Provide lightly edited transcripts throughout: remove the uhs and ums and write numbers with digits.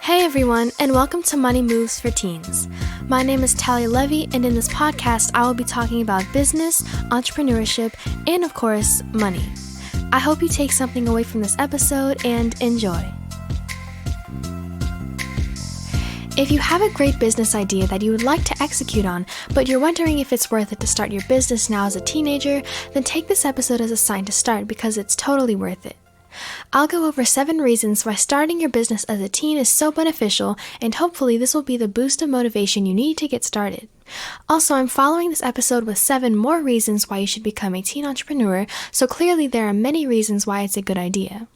Hey everyone, and welcome to Money Moves for Teens. My name is Talia Levy, and in this podcast, I will be talking about business, entrepreneurship, and of course, money. I hope you take something away from this episode and enjoy. If you have a great business idea that you would like to execute on, but you're wondering if it's worth it to start your business now as a teenager, then take this episode as a sign to start because it's totally worth it. I'll go over 7 reasons why starting your business as a teen is so beneficial, and hopefully this will be the boost of motivation you need to get started. Also, I'm following this episode with 7 more reasons why you should become a teen entrepreneur, so clearly there are many reasons why it's a good idea.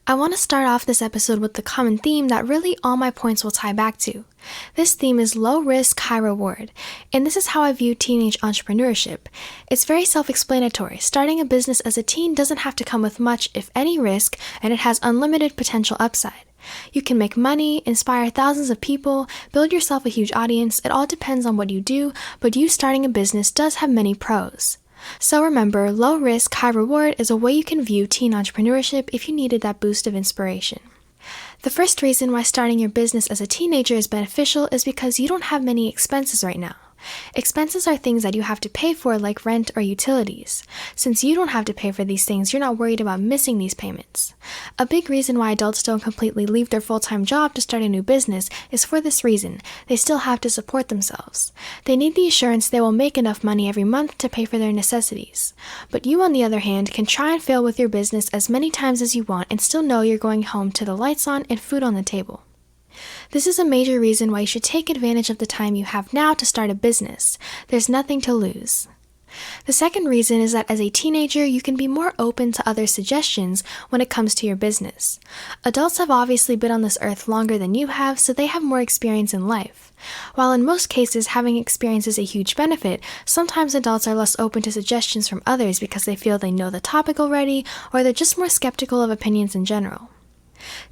I want to start off this episode with the common theme that really all my points will tie back to. This theme is low risk, high reward, and this is how I view teenage entrepreneurship. It's very self-explanatory. Starting a business as a teen doesn't have to come with much, if any, risk, and it has unlimited potential upside. You can make money, inspire thousands of people, build yourself a huge audience. It all depends on what you do, but you starting a business does have many pros. So remember, low risk, high reward is a way you can view teen entrepreneurship if you needed that boost of inspiration. The first reason why starting your business as a teenager is beneficial is because you don't have many expenses right now. Expenses are things that you have to pay for, like rent or utilities. Since you don't have to pay for these things, you're not worried about missing these payments. A big reason why adults don't completely leave their full-time job to start a new business is for this reason: they still have to support themselves. They need the assurance they will make enough money every month to pay for their necessities. But you, on the other hand, can try and fail with your business as many times as you want and still know you're going home to the lights on and food on the table. This is a major reason why you should take advantage of the time you have now to start a business. There's nothing to lose. The second reason is that as a teenager, you can be more open to other suggestions when it comes to your business. Adults have obviously been on this earth longer than you have, so they have more experience in life. While in most cases having experience is a huge benefit, sometimes adults are less open to suggestions from others because they feel they know the topic already, or they're just more skeptical of opinions in general.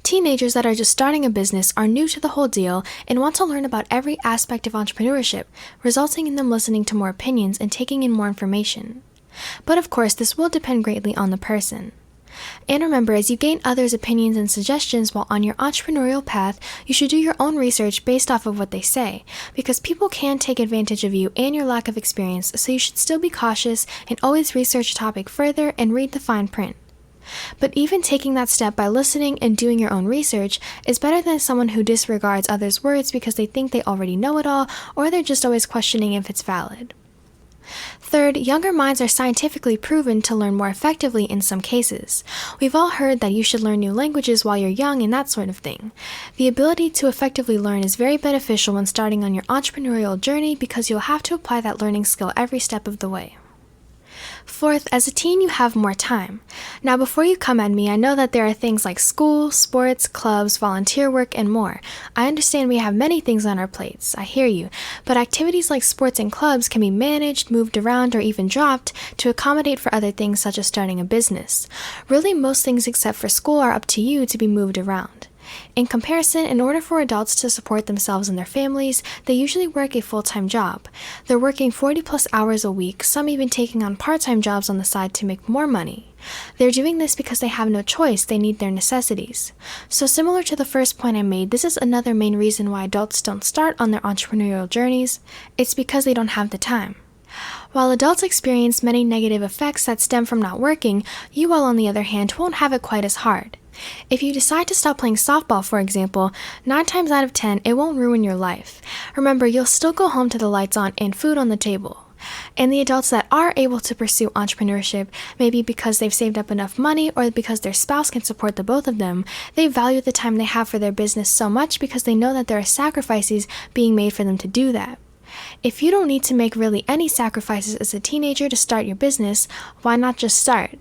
Teenagers that are just starting a business are new to the whole deal and want to learn about every aspect of entrepreneurship, resulting in them listening to more opinions and taking in more information. But of course, this will depend greatly on the person. And remember, as you gain others' opinions and suggestions while on your entrepreneurial path, you should do your own research based off of what they say, because people can take advantage of you and your lack of experience, so you should still be cautious and always research a topic further and read the fine print. But even taking that step by listening and doing your own research is better than someone who disregards others' words because they think they already know it all, or they're just always questioning if it's valid. Third, younger minds are scientifically proven to learn more effectively in some cases. We've all heard that you should learn new languages while you're young and that sort of thing. The ability to effectively learn is very beneficial when starting on your entrepreneurial journey because you'll have to apply that learning skill every step of the way. Fourth, as a teen, you have more time. Now, before you come at me, I know that there are things like school, sports, clubs, volunteer work, and more. I understand we have many things on our plates. I hear you. But activities like sports and clubs can be managed, moved around, or even dropped to accommodate for other things such as starting a business. Really, most things except for school are up to you to be moved around. In comparison, in order for adults to support themselves and their families, they usually work a full-time job. They're working 40+ hours a week, some even taking on part-time jobs on the side to make more money. They're doing this because they have no choice, they need their necessities. So similar to the first point I made, this is another main reason why adults don't start on their entrepreneurial journeys. It's because they don't have the time. While adults experience many negative effects that stem from not working, you all on the other hand won't have it quite as hard. If you decide to stop playing softball, for example, 9 times out of 10, it won't ruin your life. Remember, you'll still go home to the lights on and food on the table. And the adults that are able to pursue entrepreneurship, maybe because they've saved up enough money or because their spouse can support the both of them, they value the time they have for their business so much because they know that there are sacrifices being made for them to do that. If you don't need to make really any sacrifices as a teenager to start your business, why not just start?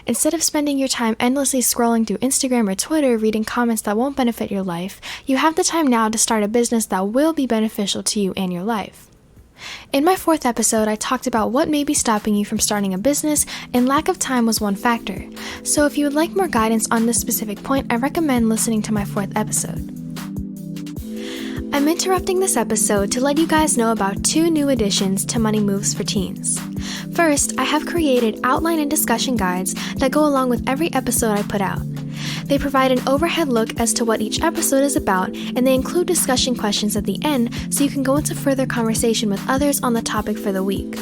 Instead of spending your time endlessly scrolling through Instagram or Twitter reading comments that won't benefit your life, you have the time now to start a business that will be beneficial to you and your life. In my 4th episode, I talked about what may be stopping you from starting a business, and lack of time was one factor. So if you would like more guidance on this specific point, I recommend listening to my 4th episode. I'm interrupting this episode to let you guys know about 2 new additions to Money Moves for Teens. First, I have created outline and discussion guides that go along with every episode I put out. They provide an overhead look as to what each episode is about, and they include discussion questions at the end so you can go into further conversation with others on the topic for the week.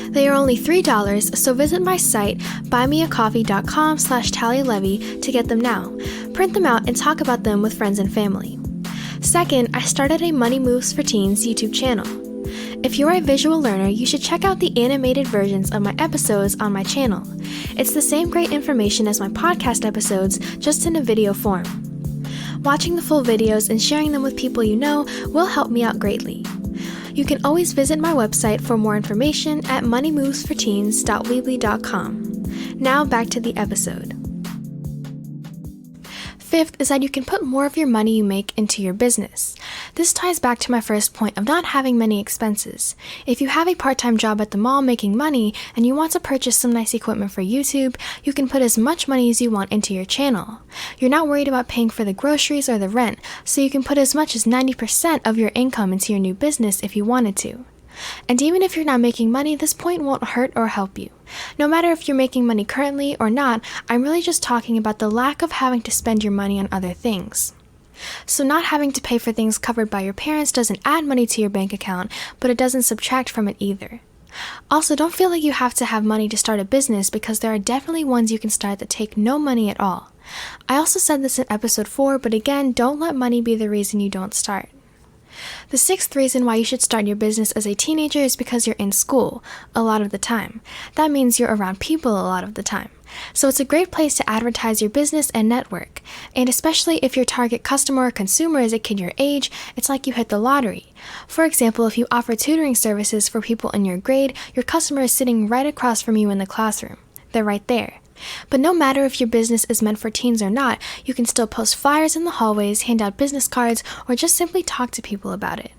They are only $3, so visit my site, buymeacoffee.com/Talia Levy to get them now. Print them out and talk about them with friends and family. Second, I started a Money Moves for Teens YouTube channel. If you're a visual learner, you should check out the animated versions of my episodes on my channel. It's the same great information as my podcast episodes, just in a video form. Watching the full videos and sharing them with people you know will help me out greatly. You can always visit my website for more information at moneymovesforteens.weebly.com. Now back to the episode. Fifth is that you can put more of your money you make into your business. This ties back to my first point of not having many expenses. If you have a part-time job at the mall making money and you want to purchase some nice equipment for YouTube, you can put as much money as you want into your channel. You're not worried about paying for the groceries or the rent, so you can put as much as 90% of your income into your new business if you wanted to. And even if you're not making money, this point won't hurt or help you. No matter if you're making money currently or not, I'm really just talking about the lack of having to spend your money on other things. So not having to pay for things covered by your parents doesn't add money to your bank account, but it doesn't subtract from it either. Also, don't feel like you have to have money to start a business because there are definitely ones you can start that take no money at all. I also said this in episode 4, but again, don't let money be the reason you don't start. The sixth reason why you should start your business as a teenager is because you're in school a lot of the time. That means you're around people a lot of the time. So it's a great place to advertise your business and network. And especially if your target customer or consumer is a kid your age, it's like you hit the lottery. For example, if you offer tutoring services for people in your grade, your customer is sitting right across from you in the classroom. They're right there. But no matter if your business is meant for teens or not, you can still post flyers in the hallways, hand out business cards, or just simply talk to people about it.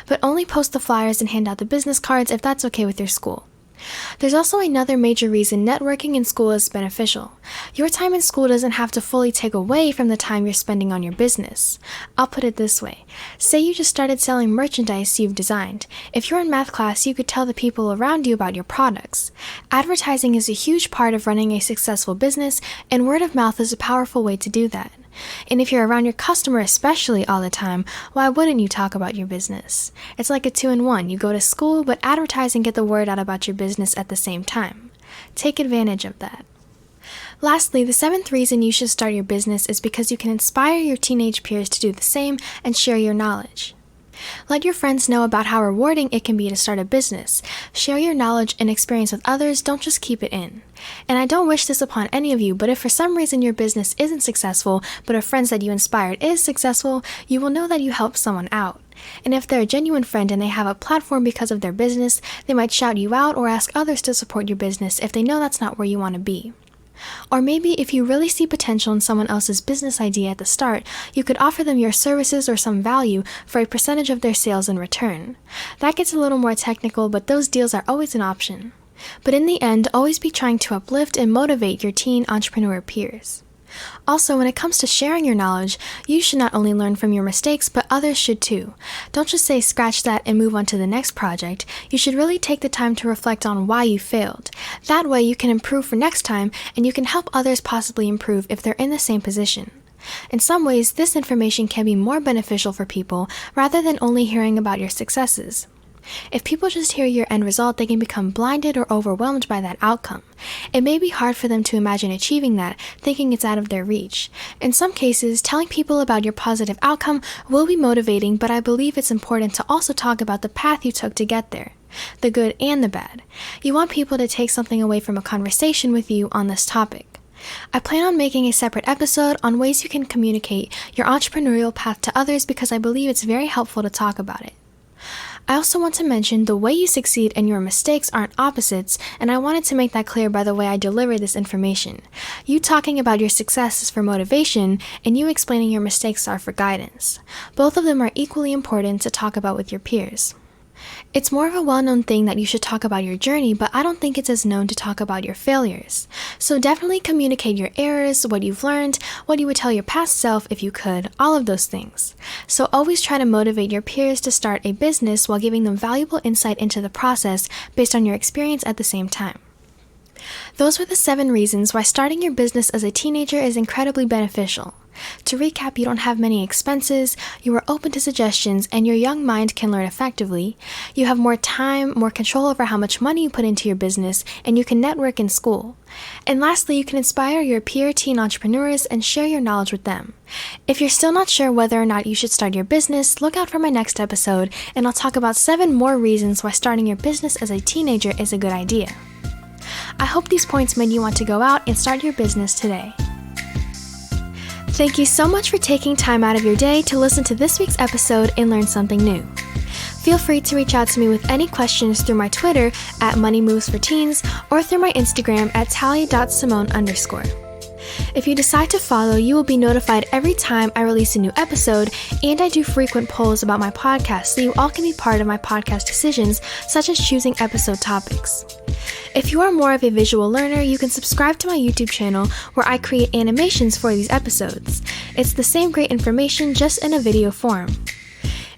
But only post the flyers and hand out the business cards if that's okay with your school. There's also another major reason networking in school is beneficial. Your time in school doesn't have to fully take away from the time you're spending on your business. I'll put it this way. Say you just started selling merchandise you've designed. If you're in math class, you could tell the people around you about your products. Advertising is a huge part of running a successful business, and word of mouth is a powerful way to do that. And if you're around your customer especially all the time, why wouldn't you talk about your business? It's like a 2-in-1. You go to school, but advertise and get the word out about your business at the same time. Take advantage of that. Lastly, the seventh reason you should start your business is because you can inspire your teenage peers to do the same and share your knowledge. Let your friends know about how rewarding it can be to start a business. Share your knowledge and experience with others, don't just keep it in. And I don't wish this upon any of you, but if for some reason your business isn't successful, but a friend that you inspired is successful, you will know that you helped someone out. And if they're a genuine friend and they have a platform because of their business, they might shout you out or ask others to support your business if they know that's not where you want to be. Or maybe if you really see potential in someone else's business idea at the start, you could offer them your services or some value for a percentage of their sales in return. That gets a little more technical, but those deals are always an option. But in the end, always be trying to uplift and motivate your teen entrepreneur peers. Also, when it comes to sharing your knowledge, you should not only learn from your mistakes, but others should too. Don't just say scratch that and move on to the next project. You should really take the time to reflect on why you failed. That way you can improve for next time, and you can help others possibly improve if they're in the same position. In some ways, this information can be more beneficial for people rather than only hearing about your successes. If people just hear your end result, they can become blinded or overwhelmed by that outcome. It may be hard for them to imagine achieving that, thinking it's out of their reach. In some cases, telling people about your positive outcome will be motivating, but I believe it's important to also talk about the path you took to get there, the good and the bad. You want people to take something away from a conversation with you on this topic. I plan on making a separate episode on ways you can communicate your entrepreneurial path to others because I believe it's very helpful to talk about it. I also want to mention the way you succeed and your mistakes aren't opposites, and I wanted to make that clear by the way I deliver this information. You talking about your success is for motivation, and you explaining your mistakes are for guidance. Both of them are equally important to talk about with your peers. It's more of a well-known thing that you should talk about your journey, but I don't think it's as known to talk about your failures. So definitely communicate your errors, what you've learned, what you would tell your past self if you could, all of those things. So always try to motivate your peers to start a business while giving them valuable insight into the process based on your experience at the same time. Those were the 7 reasons why starting your business as a teenager is incredibly beneficial. To recap, you don't have many expenses, you are open to suggestions, and your young mind can learn effectively. You have more time, more control over how much money you put into your business, and you can network in school. And lastly, you can inspire your peer teen entrepreneurs and share your knowledge with them. If you're still not sure whether or not you should start your business, look out for my next episode, and I'll talk about 7 more reasons why starting your business as a teenager is a good idea. I hope these points made you want to go out and start your business today. Thank you so much for taking time out of your day to listen to this week's episode and learn something new. Feel free to reach out to me with any questions through my Twitter at MoneyMovesForTeens or through my Instagram at talia.simone_. If you decide to follow, you will be notified every time I release a new episode, and I do frequent polls about my podcast so you all can be part of my podcast decisions, such as choosing episode topics. If you are more of a visual learner, you can subscribe to my YouTube channel where I create animations for these episodes. It's the same great information, just in a video form.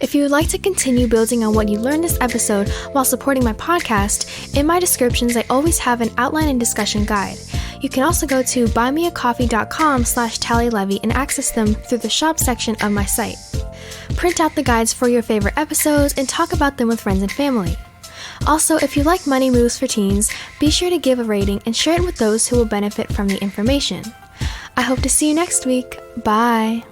If you would like to continue building on what you learned this episode while supporting my podcast, in my descriptions I always have an outline and discussion guide. You can also go to buymeacoffee.com/Talia Levy and access them through the shop section of my site. Print out the guides for your favorite episodes and talk about them with friends and family. Also, if you like Money Moves for Teens, be sure to give a rating and share it with those who will benefit from the information. I hope to see you next week. Bye!